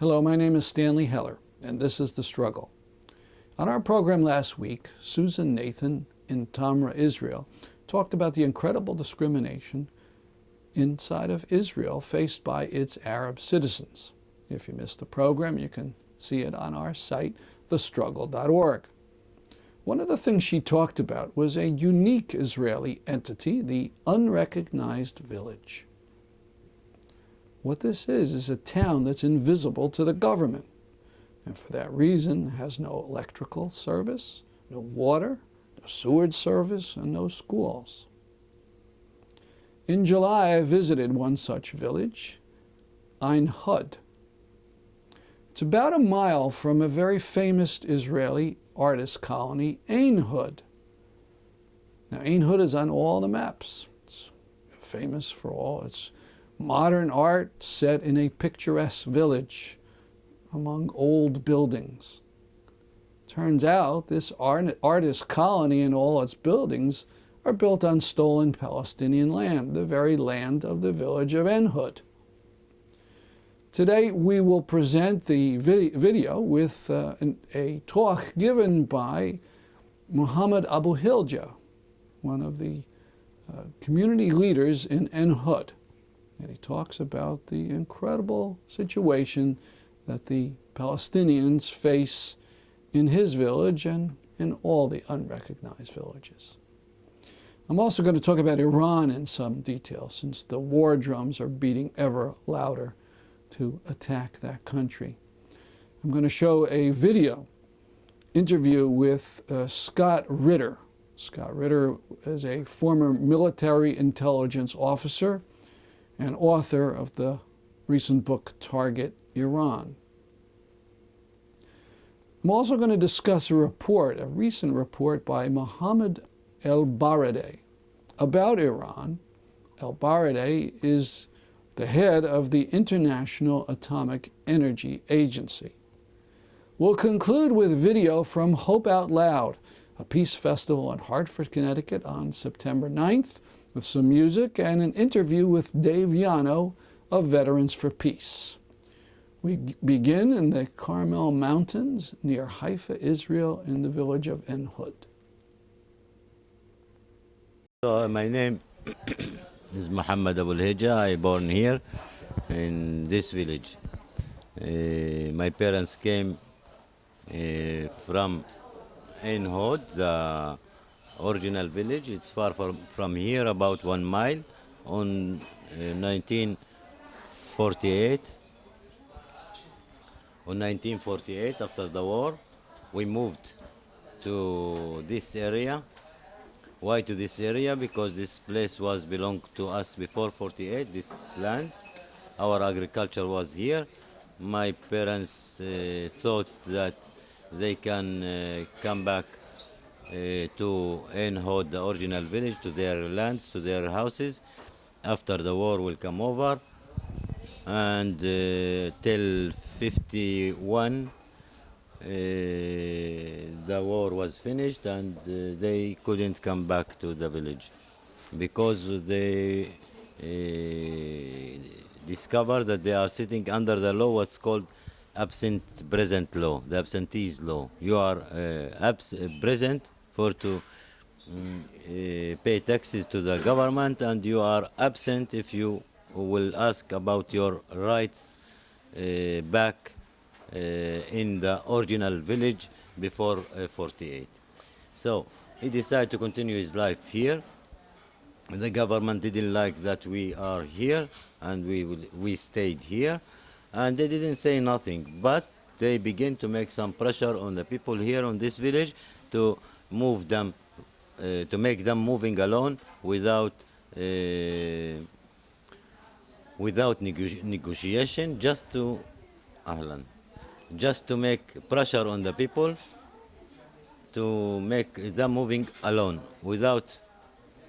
Hello, my name is Stanley Heller, and this is The Struggle. On our program last week, Susan Nathan in Tamra, Israel, talked about the incredible discrimination inside of Israel faced by its Arab citizens. If you missed the program, you can see it on our site, thestruggle.org. One of the things she talked about was a unique Israeli entity, the Unrecognized village. What this is a town that's invisible to the government, and for that reason has no electrical service, no water, no sewage service, and no schools. In July, I visited one such village, Ein Hod. It's about a mile from a very famous Israeli artist colony, Ein Hod. Now, Ein Hod is on all the maps. It's famous for all its modern art set in a picturesque village among old buildings. Turns out this artist colony and all its buildings are built on stolen Palestinian land, the very land of the village of Ein Hod. Today we will present the video with a talk given by Muhammad Abu Hilja, one of the community leaders in Ein Hod. And he talks about the incredible situation that the Palestinians face in his village and in all the unrecognized villages. I'm also going to talk about Iran in some detail, since the war drums are beating ever louder to attack that country. I'm going to show a video interview with Scott Ritter. Scott Ritter is a former military intelligence officer and author of the recent book, Target Iran. I'm also going to discuss a recent report by Mohammed El-Baradei about Iran. El-Baradei is the head of the International Atomic Energy Agency. We'll conclude with video from Hope Out Loud, a peace festival in Hartford, Connecticut on September 9th, with some music and an interview with Dave Yano of Veterans for Peace. We begin in the Carmel Mountains near Haifa, Israel, in the village of Ein Hod. My name is Muhammad Abu Hilja. I born here in this village. My parents came from Ein Hod, the original village. It's far from here, about 1 mile, on 1948. On 1948, after the war, we moved to this area. Why to this area? Because this place belonged to us before 48, this land. Our agriculture was here. My parents thought that they can come back to Ein Hod, the original village, to their lands, to their houses, after the war will come over. And till 51, the war was finished, and they couldn't come back to the village because they discovered that they are sitting under the law what's called absent present law, the absentees law. You are present to pay taxes to the government, and you are absent if you will ask about your rights back in the original village before 48. So he decided to continue his life here. The government didn't like that we are here, and we stayed here, and they didn't say nothing, but they began to make some pressure on the people here on this village to move them, to make them moving alone without negotiation, just to make pressure on the people to make them moving alone without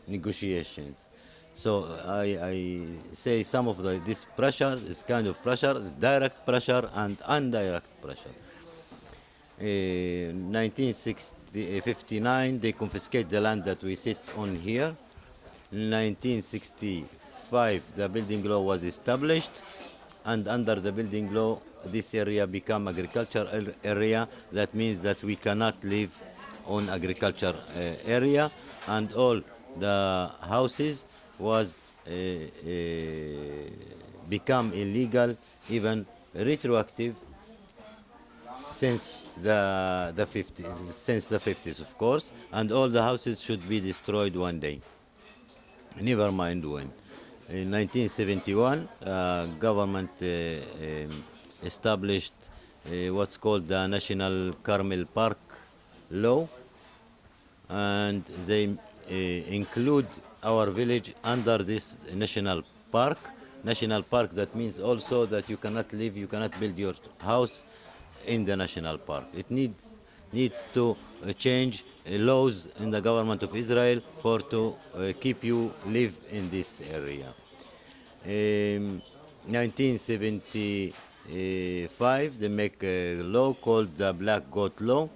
negotiations. So I say some of this pressure, this kind of pressure, is direct pressure and indirect pressure. In 1959, they confiscate the land that we sit on here. In 1965, the building law was established, and under the building law, this area become agriculture area. That means that we cannot live on agriculture area, and all the houses was become illegal, even retroactive, since the 50s, since the 50s, of course, and all the houses should be destroyed one day. Never mind when. In 1971, government established what's called the National Carmel Park law, and they include our village under this national park. National park, that means also that you cannot live, you cannot build your house in the national park. It needs to change laws in the government of Israel for to keep you live in this area. 1975, they make a law called the Black Goat Law.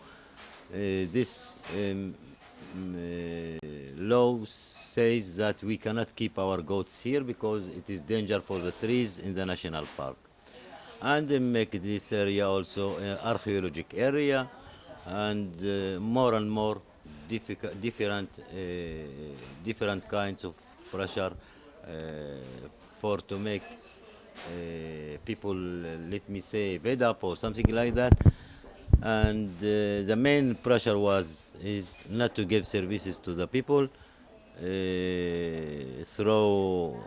This law says that we cannot keep our goats here because it is danger for the trees in the national park. And they make this area also an archaeologic area, and more and more different kinds of pressure for to make people, let me say, fed up or something like that. And the main pressure is not to give services to the people through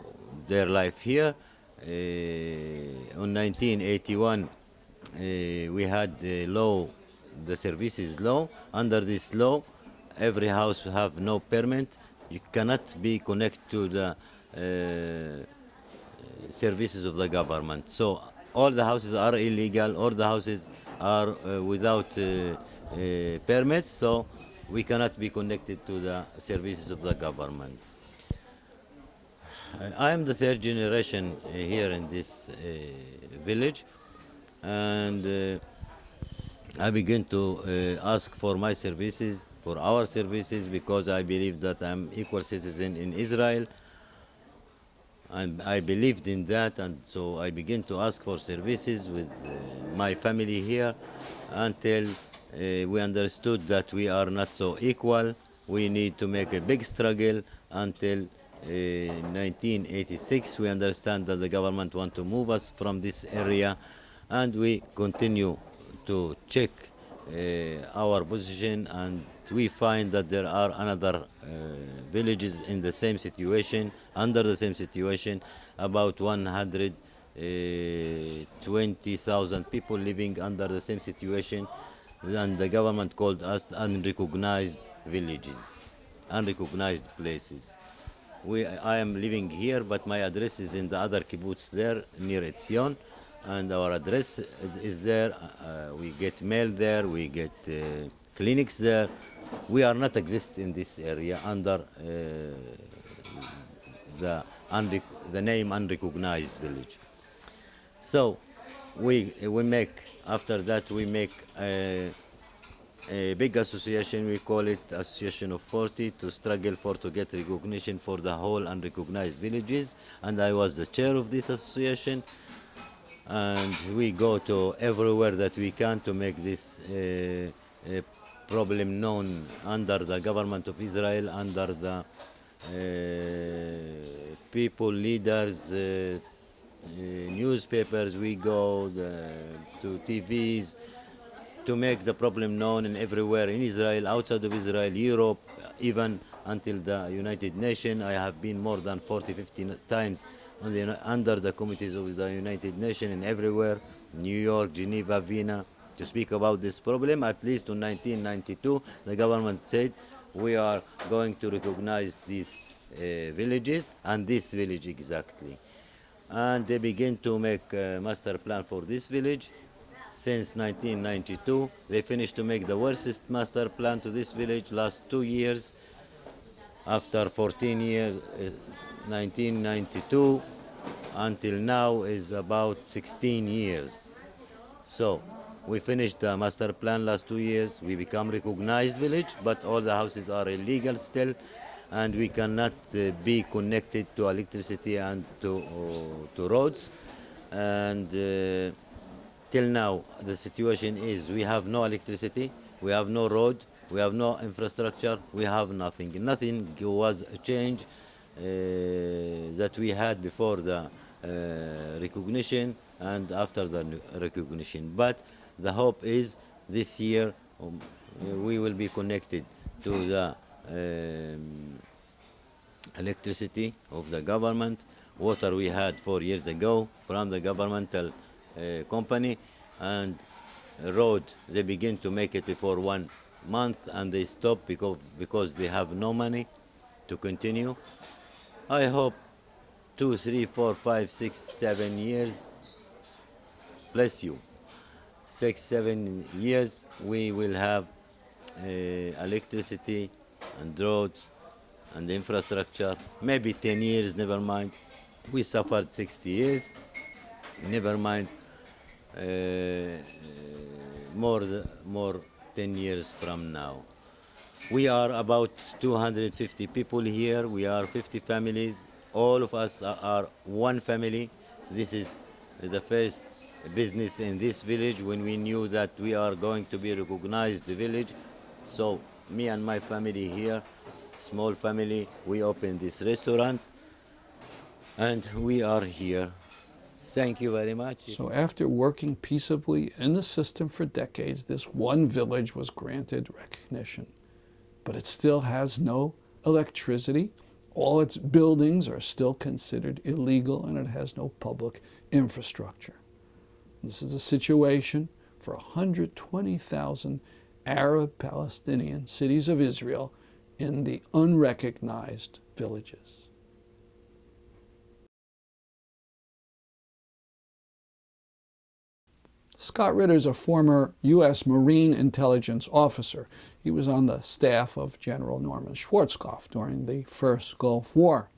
their life here. On 1981, we had the law, the services law. Under this law, every house have no permit. You cannot be connected to the services of the government. So all the houses are illegal. All the houses are without permits. So we cannot be connected to the services of the government. I am the third generation here in this village, and I begin to ask for my services, for our services, because I believe that I'm equal citizen in Israel, and I believed in that, and so I begin to ask for services with my family here until we understood that we are not so equal. We need to make a big struggle until 1986. We understand that the government want to move us from this area, and we continue to check our position, and we find that there are another villages in the same situation, under the same situation, about 120,000 people living under the same situation, and the government called us unrecognized villages, unrecognized places. I am living here, but my address is in the other kibbutz there near Etzion, and our address is there. We get mail there, we get clinics there. We are not exist in this area under the name unrecognized village. So we make, after that we make a big association. We call it Association of 40 to struggle for to get recognition for the whole unrecognized villages, and I was the chair of this association, and we go to everywhere that we can to make this problem known under the government of Israel, under the people, leaders, newspapers. We go to TVs to make the problem known in everywhere in Israel, outside of Israel, Europe, even until the United Nations. I have been more than 40, 50 times under the committees of the United Nations and everywhere, New York, Geneva, Vienna, to speak about this problem. At least in 1992, the government said, we are going to recognize these villages, and this village exactly. And they begin to make a master plan for this village. Since 1992, they finished to make the worstest master plan to this village last 2 years. After 14 years, 1992 until now is about 16 years. So we finished the master plan last 2 years. We become recognized village, but all the houses are illegal still, and we cannot be connected to electricity and to roads. And till now, the situation is we have no electricity, we have no road, we have no infrastructure, we have nothing. Nothing was changed that we had before the recognition and after the recognition. But the hope is this year we will be connected to the electricity of the government. Water we had 4 years ago from the governmental company, and road they begin to make it before 1 month and they stop because they have no money to continue. I hope 2, 3, 4, 5, 6, 7 years, bless you, 6, 7 years we will have electricity and roads and infrastructure. Maybe 10 years, never mind. We suffered 60 years, never mind. More 10 years from now. We are about 250 people here. We are 50 families. All of us are one family. This is the first business in this village when we knew that we are going to be recognized the village. So me and my family here, small family, we opened this restaurant and we are here. Thank you very much. So after working peaceably in the system for decades, this one village was granted recognition. But it still has no electricity. All its buildings are still considered illegal, and it has no public infrastructure. This is a situation for 120,000 Arab Palestinian cities of Israel in the unrecognized villages. Scott Ritter is a former U.S. Marine intelligence officer. He was on the staff of General Norman Schwarzkopf during the First Gulf War.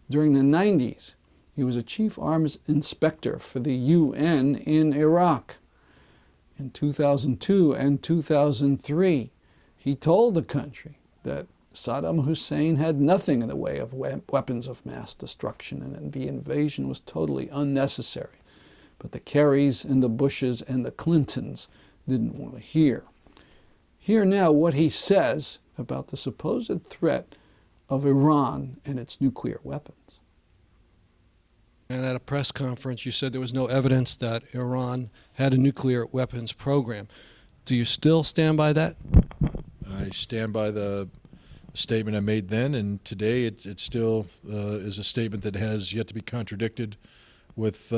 During the 90s, he was a chief arms inspector for the UN in Iraq. In 2002 and 2003, he told the country that Saddam Hussein had nothing in the way of weapons of mass destruction, and the invasion was totally unnecessary. But the Kerrys and the Bushes and the Clintons didn't want to hear. Hear now what he says about the supposed threat of Iran and its nuclear weapons. And at a press conference, you said there was no evidence that Iran had a nuclear weapons program. Do you still stand by that? I stand by the statement I made then, and today it still is a statement that has yet to be contradicted with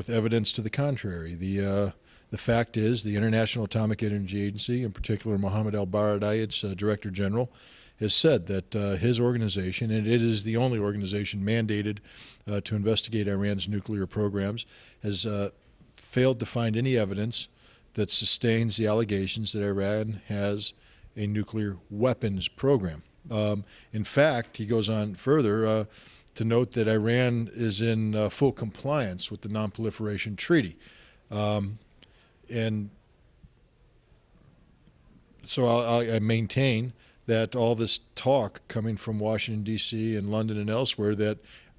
evidence to the contrary. The fact is, the International Atomic Energy Agency, in particular Mohammed al-Baradei, its Director General, has said that his organization, and it is the only organization mandated to investigate Iran's nuclear programs, has failed to find any evidence that sustains the allegations that Iran has a nuclear weapons program. In fact, he goes on further to note that Iran is in full compliance with the Non-Proliferation Treaty. And so I maintain that all this talk coming from Washington, D.C. and London and elsewhere that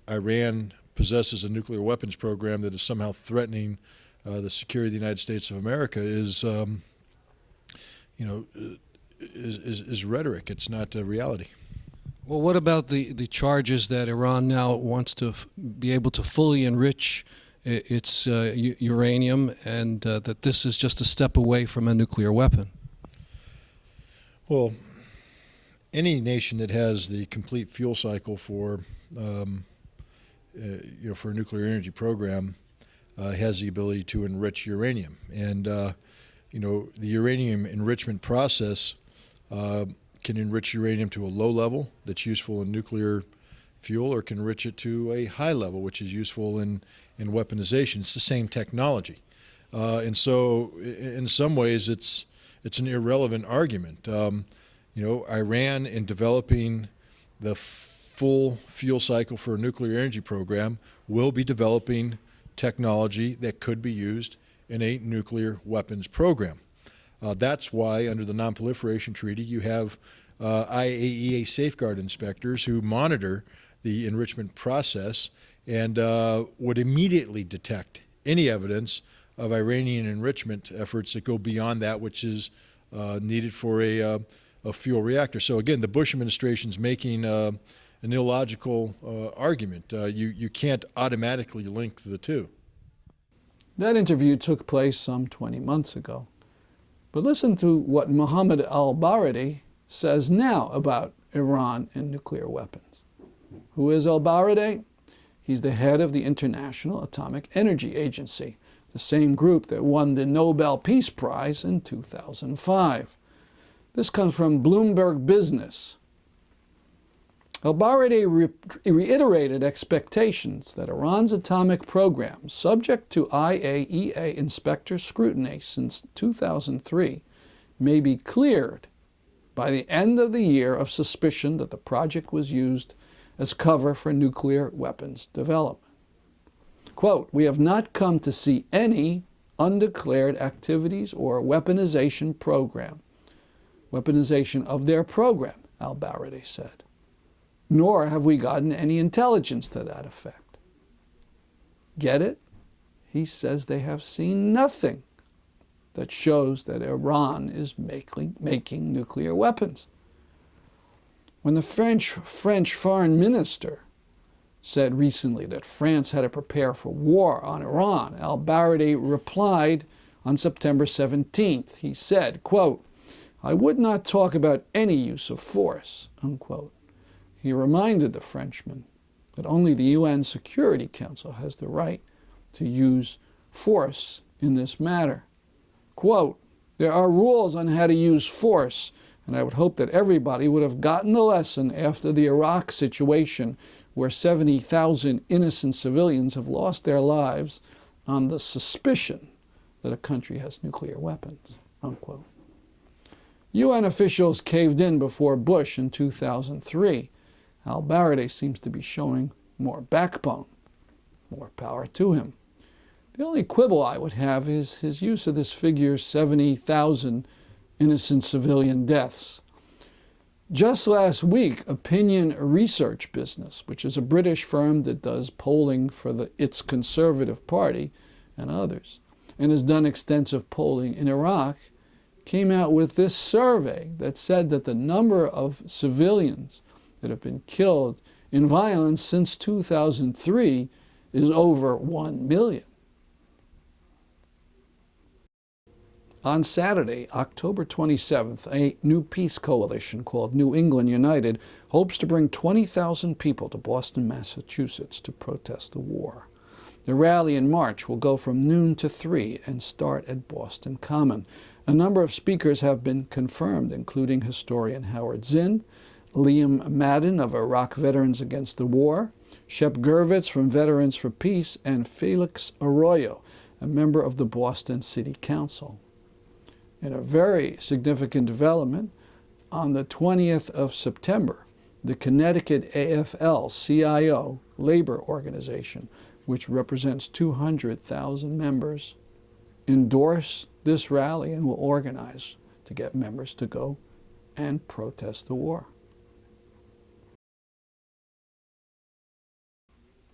Iran possesses a nuclear weapons program that is somehow threatening the security of the United States of America is rhetoric. It's not a reality. Well, what about the charges that Iran now wants to be able to fully enrich its uranium, and that this is just a step away from a nuclear weapon? Well, any nation that has the complete fuel cycle for for a nuclear energy program has the ability to enrich uranium, and the uranium enrichment process can enrich uranium to a low level that's useful in nuclear fuel, or can enrich it to a high level, which is useful in weaponization. It's the same technology, and so in some ways it's an irrelevant argument. Iran, in developing the full fuel cycle for a nuclear energy program, will be developing technology that could be used in a nuclear weapons program. That's why, under the Non-Proliferation Treaty, you have IAEA safeguard inspectors who monitor the enrichment process and would immediately detect any evidence of Iranian enrichment efforts that go beyond that which is needed for a fuel reactor. So again, the Bush administration's making an illogical argument. You can't automatically link the two. That interview took place some 20 months ago. But listen to what Mohammed al-Baradei says now about Iran and nuclear weapons. Who is al-Baradei? He's the head of the International Atomic Energy Agency, the same group that won the Nobel Peace Prize in 2005. This comes from Bloomberg Business. Al-Baradei reiterated expectations that Iran's atomic program, subject to IAEA inspector scrutiny since 2003, may be cleared by the end of the year of suspicion that the project was used as cover for nuclear weapons development. Quote, "We have not come to see any undeclared activities or weaponization of their program," al-Baradei said. "Nor have we gotten any intelligence to that effect." Get it? He says they have seen nothing that shows that Iran is making nuclear weapons. When the French foreign minister said recently that France had to prepare for war on Iran, al-Baradei replied on September 17th. He said, quote, "I would not talk about any use of force," unquote. He reminded the Frenchman that only the UN Security Council has the right to use force in this matter. Quote, "There are rules on how to use force, and I would hope that everybody would have gotten the lesson after the Iraq situation, where 70,000 innocent civilians have lost their lives on the suspicion that a country has nuclear weapons," unquote. UN officials caved in before Bush in 2003. Al-Baradei seems to be showing more backbone. More power to him. The only quibble I would have is his use of this figure, 70,000 innocent civilian deaths. Just last week, Opinion Research Business, which is a British firm that does polling for its Conservative Party and others, and has done extensive polling in Iraq, came out with this survey that said that the number of civilians that have been killed in violence since 2003 is over 1 million. On Saturday, October 27th, a new peace coalition called New England United hopes to bring 20,000 people to Boston, Massachusetts to protest the war. The rally in March will go from noon to 3 and start at Boston Common. A number of speakers have been confirmed, including historian Howard Zinn, Liam Madden of Iraq Veterans Against the War, Shep Gervitz from Veterans for Peace, and Felix Arroyo, a member of the Boston City Council. In a very significant development, on the 20th of September, the Connecticut AFL-CIO labor organization, which represents 200,000 members, endorsed this rally and will organize to get members to go and protest the war.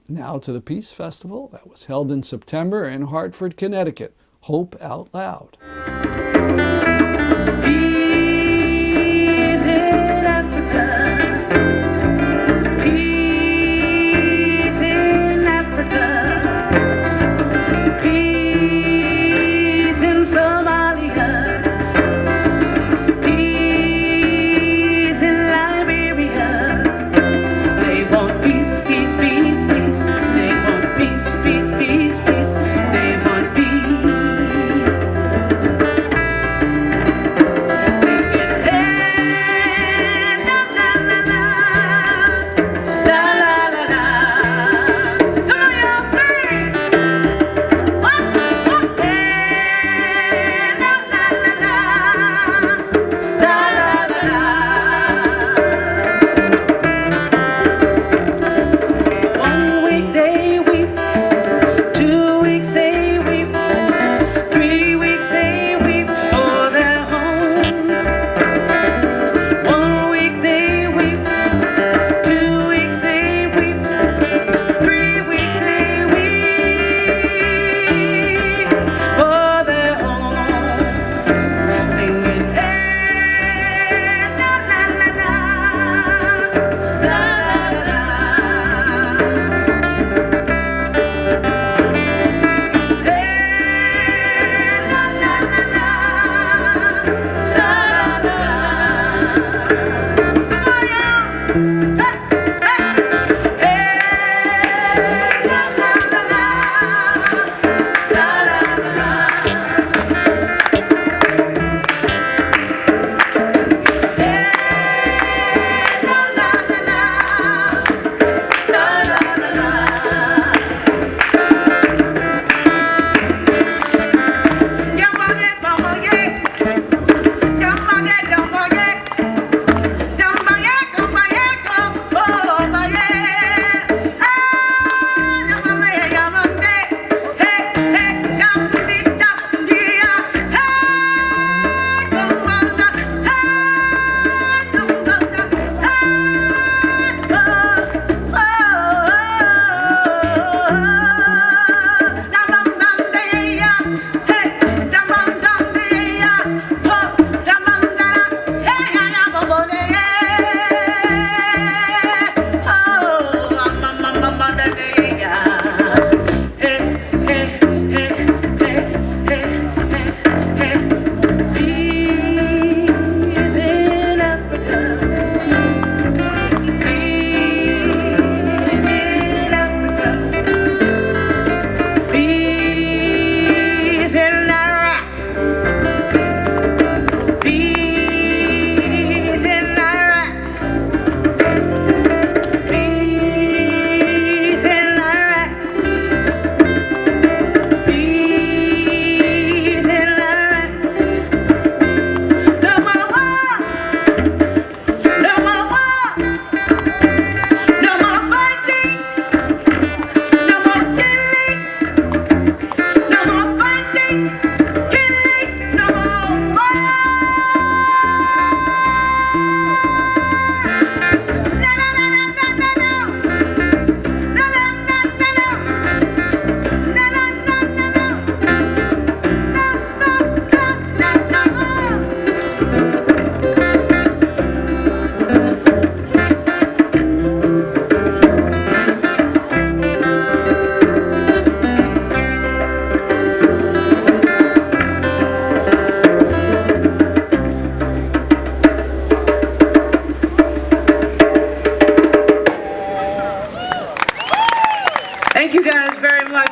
Now to the Peace Festival that was held in September in Hartford, Connecticut. Hope Out Loud. Peace in Africa. Peace in Africa. Peace in Somalia. Peace in Liberia. They want peace, peace, peace, peace. They want peace, peace, peace, peace. They want peace.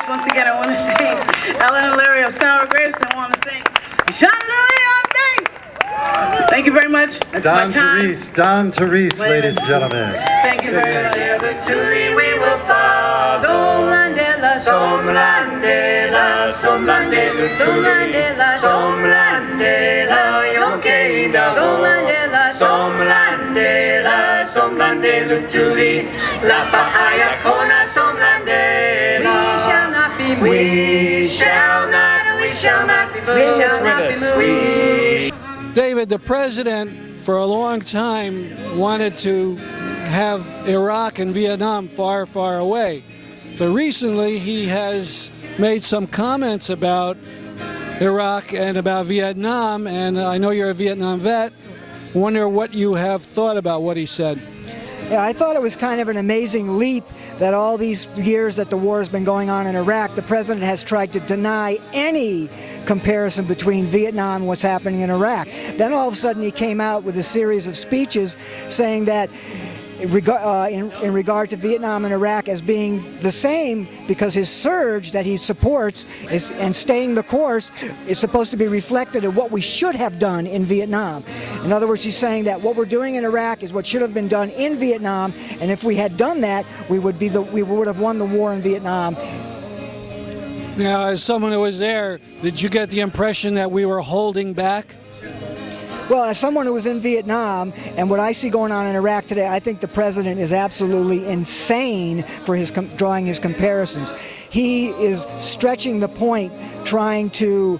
Once again, I want to thank Ellen and Larry of Sour Grapes, and I want to thank Jean-Louis on bass. Thank you very much. That's my time. Don Therese, ladies and gentlemen. Thank you very much. We will fall. Somlandela, somlandela, somlandela, somlandela, somlandela, yonkeida. Somlandela, somlandela, somlandela, tuli, la faaya kona somlandela. We shall not be moved. We shall not be moved. We shall not be moved. David, the president for a long time wanted to have Iraq and Vietnam far, far away. But recently he has made some comments about Iraq and about Vietnam, and I know you're a Vietnam vet. Wonder what you have thought about what he said. Yeah, I thought it was kind of an amazing leap that all these years that the war has been going on in Iraq, the president has tried to deny any comparison between Vietnam and what's happening in Iraq. Then all of a sudden he came out with a series of speeches saying that in regard to Vietnam and Iraq as being the same, because his surge that he supports and staying the course is supposed to be reflected in what we should have done in Vietnam. In other words, he's saying that what we're doing in Iraq is what should have been done in Vietnam, and if we had done that, we would have won the war in Vietnam. Now, as someone who was there, did you get the impression that we were holding back? Well, as someone who was in Vietnam and what I see going on in Iraq today, I think the president is absolutely insane for drawing his comparisons. He is stretching the point, trying to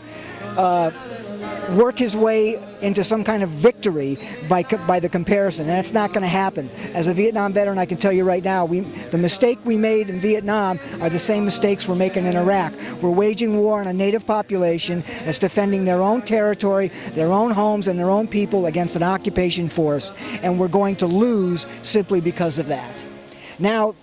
work his way into some kind of victory by the comparison, and it's not going to happen. As a Vietnam veteran, I can tell you right now, the mistake we made in Vietnam are the same mistakes we're making in Iraq. We're waging war on a native population that's defending their own territory, their own homes, and their own people against an occupation force, and we're going to lose simply because of that. Now,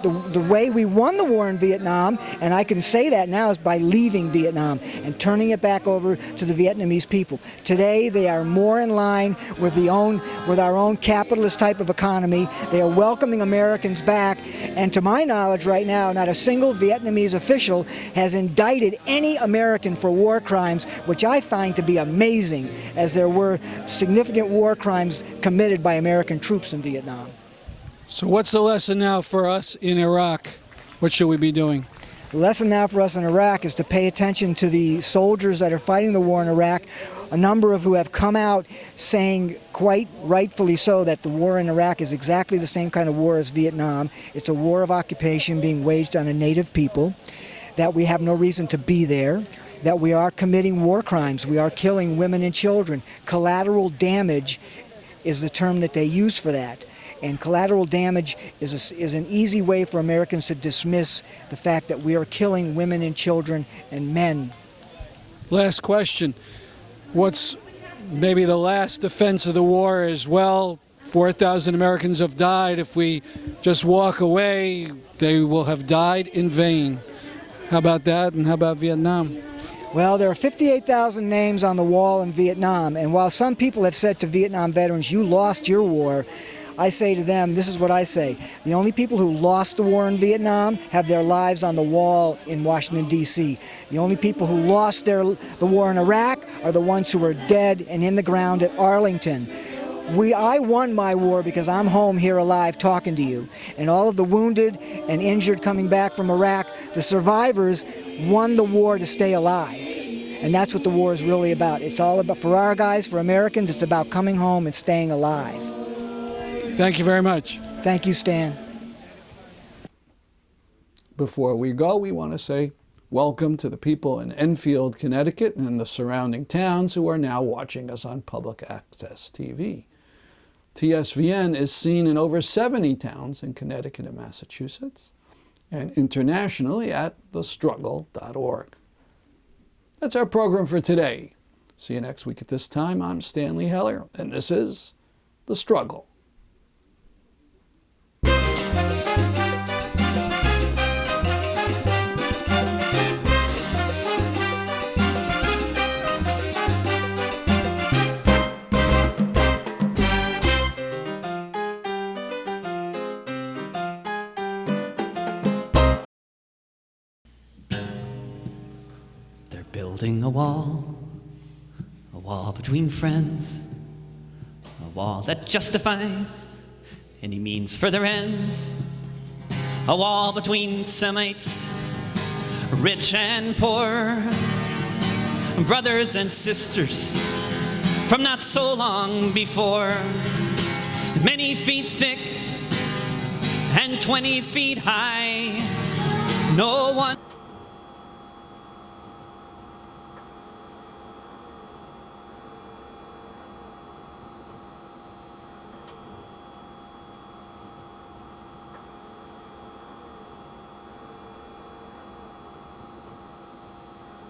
the way we won the war in Vietnam, and I can say that now, is by leaving Vietnam and turning it back over to the Vietnamese people. Today they are more in line with our own capitalist type of economy. They are welcoming Americans back, and to my knowledge right now, not a single Vietnamese official has indicted any American for war crimes, which I find to be amazing, as there were significant war crimes committed by American troops in Vietnam. So what's the lesson now for us in Iraq? What should we be doing? The lesson now for us in Iraq is to pay attention to the soldiers that are fighting the war in Iraq, a number of who have come out saying, quite rightfully so, that the war in Iraq is exactly the same kind of war as Vietnam. It's a war of occupation being waged on a native people, that we have no reason to be there, that we are committing war crimes, we are killing women and children. Collateral damage is the term that they use for that. And collateral damage is an easy way for Americans to dismiss the fact that we are killing women and children and men. Last question. What's maybe the last defense of the war is, well, 4,000 Americans have died. If we just walk away, they will have died in vain. How about that, and how about Vietnam? Well, there are 58,000 names on the wall in Vietnam, and while some people have said to Vietnam veterans, you lost your war, I say to them, this is what I say: the only people who lost the war in Vietnam have their lives on the wall in Washington, D.C. The only people who lost the war in Iraq are the ones who are dead and in the ground at Arlington. I won my war because I'm home here alive talking to you. And all of the wounded and injured coming back from Iraq, the survivors won the war to stay alive. And that's what the war is really about. It's all about, for our guys, for Americans, it's about coming home and staying alive. Thank you very much. Thank you, Stan. Before we go, we want to say welcome to the people in Enfield, Connecticut and the surrounding towns who are now watching us on public access TV. TSVN is seen in over 70 towns in Connecticut and Massachusetts, and internationally at thestruggle.org. That's our program for today. See you next week at this time. I'm Stanley Heller, and this is The Struggle. building a wall between friends, a wall that justifies any means for their ends, a wall between Semites, rich and poor, brothers and sisters from not so long before, many feet thick and 20 feet high. No one